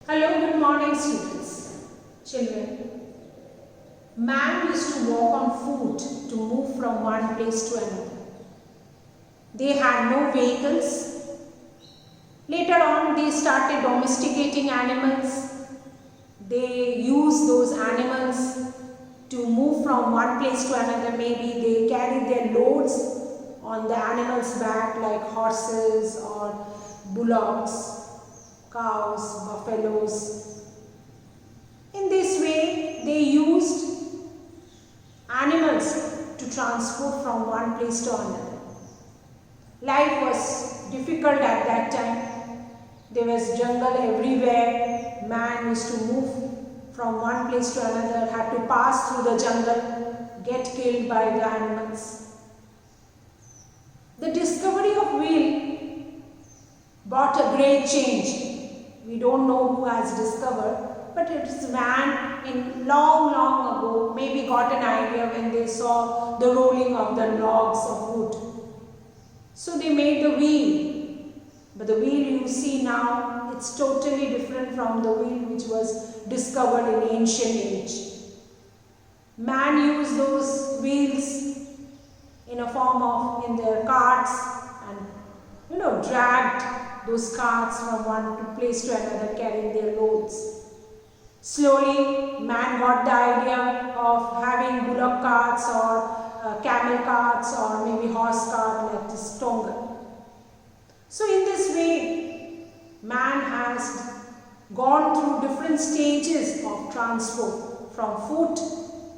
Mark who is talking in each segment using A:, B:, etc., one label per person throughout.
A: Hello, good morning, students. Children, man used to walk on foot to move from one place to another. They had no vehicles. Later on, they started domesticating animals. They used those animals to move from one place to another. Maybe they carried their loads on the animals' back, like horses or bullocks, cows, buffaloes. In this way, they used animals to transport from one place to another. Life was difficult at that time. There was jungle everywhere. Man used to move from one place to another, had to pass through the jungle, get killed by the animals. The discovery of wheel brought a great change. We don't know who has discovered, but it's man in long ago maybe got an idea when they saw the rolling of the logs of wood. So they made the wheel. But the wheel you see now, it's totally different from the wheel which was discovered in ancient age. Man used those wheels in a form of in their carts and dragged those carts from one place to another carrying their loads. Slowly man got the idea of having bullock carts or camel carts or maybe horse cart like this stronger. So in this way man has gone through different stages of transport from foot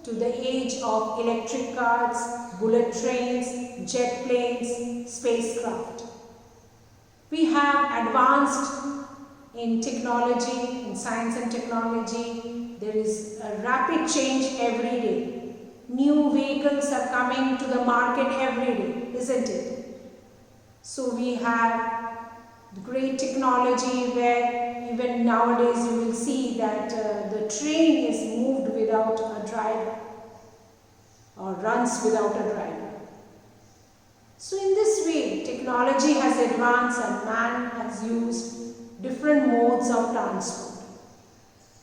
A: to the age of electric cars, bullet trains, jet planes, spacecraft. We have advanced in technology, in science and technology. There is a rapid change every day. New vehicles are coming to the market every day, isn't it? So we have great technology where even nowadays you will see that the train is moved without a driver or runs without a driver. So in this way, technology has advanced and man has used different modes of transport.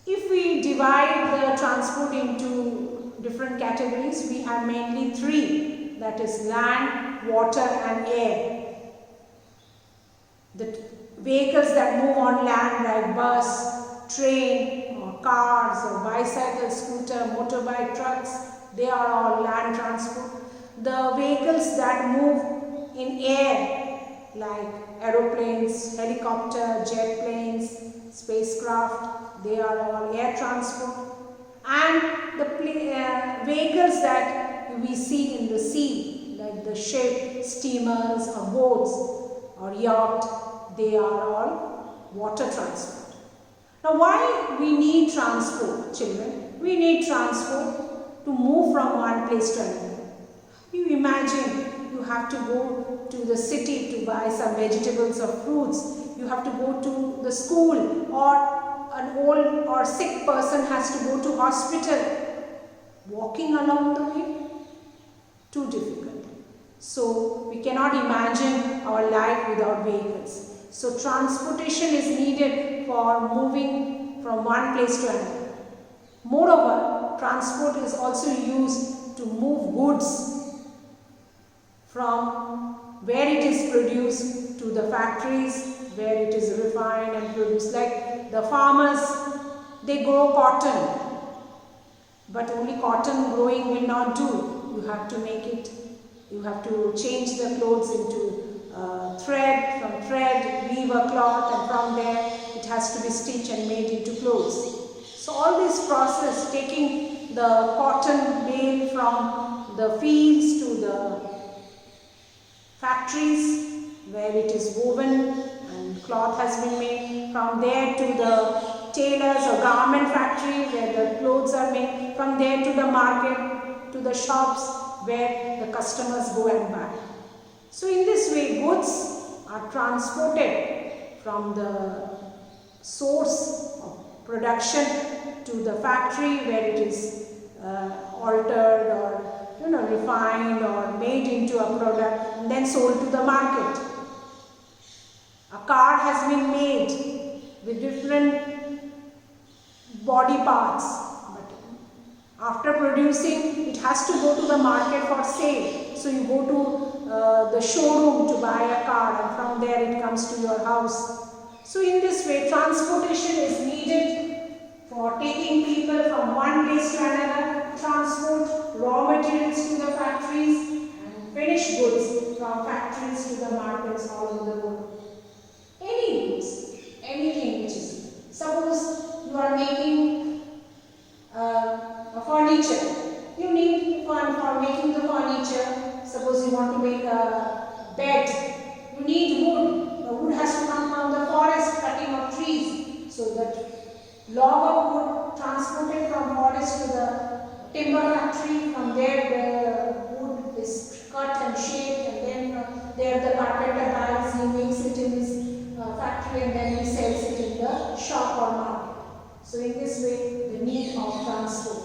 A: If we divide the transport into different categories, we have mainly three, that is land, water and air. The vehicles that move on land like bus, train or cars or bicycles, scooter, motorbike, trucks, they are all land transport. The vehicles that move in air like aeroplanes, helicopter, jet planes, spacecraft, they are all air transport. And the vehicles that we see in the sea like the ship, steamers or boats or yacht, they are all water transport. Now why we need transport, children? We need transport to move from one place to another. You imagine you have to go to the city to buy some vegetables or fruits. You have to go to the school, or an old or sick person has to go to hospital. Walking along the way, too difficult. So we cannot imagine our life without vehicles. So transportation is needed for moving from one place to another. Moreover, transport is also used to move goods from where it is produced to the factories where it is refined and produced. Like the farmers, they grow cotton, but only cotton growing will not do. You have to make it, you have to change the clothes into thread, from thread weave a cloth, and from there it has to be stitched and made into clothes. So all this process, taking the cotton bale from the fields to the factories where it is woven and cloth has been made, from there to the tailors or garment factory where the clothes are made, from there to the market, to the shops where the customers go and buy. So in this way, goods are transported from the source of production to the factory where it is altered or refined or made into a product and then sold to the market. A car has been made with different body parts. But after producing, it has to go to the market for sale. So you go to the showroom to buy a car, and from there it comes to your house. So in this way, transportation is needed for taking people from one place to another, transport raw materials to the factories, and finished goods from factories to the markets all over the world. Any goods, anything which is, suppose you are making a furniture, you need for making the furniture, suppose you want to make a bed, you need wood. The wood has to come from the forest, cutting of trees, so that log of wood transported from forest to the timber factory, from there the wood is cut and shaped, and then there the carpenter buys, he makes it in his factory, and then he sells it in the shop or market. So in this way, the need of transport.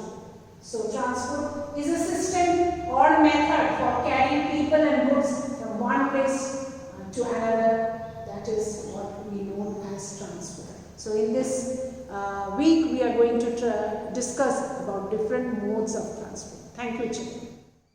A: So transport is a system or method for carrying people and goods from one place to another. That is what we know as transport. So in this week, we are going to discuss about different modes of transport. Thank you, children.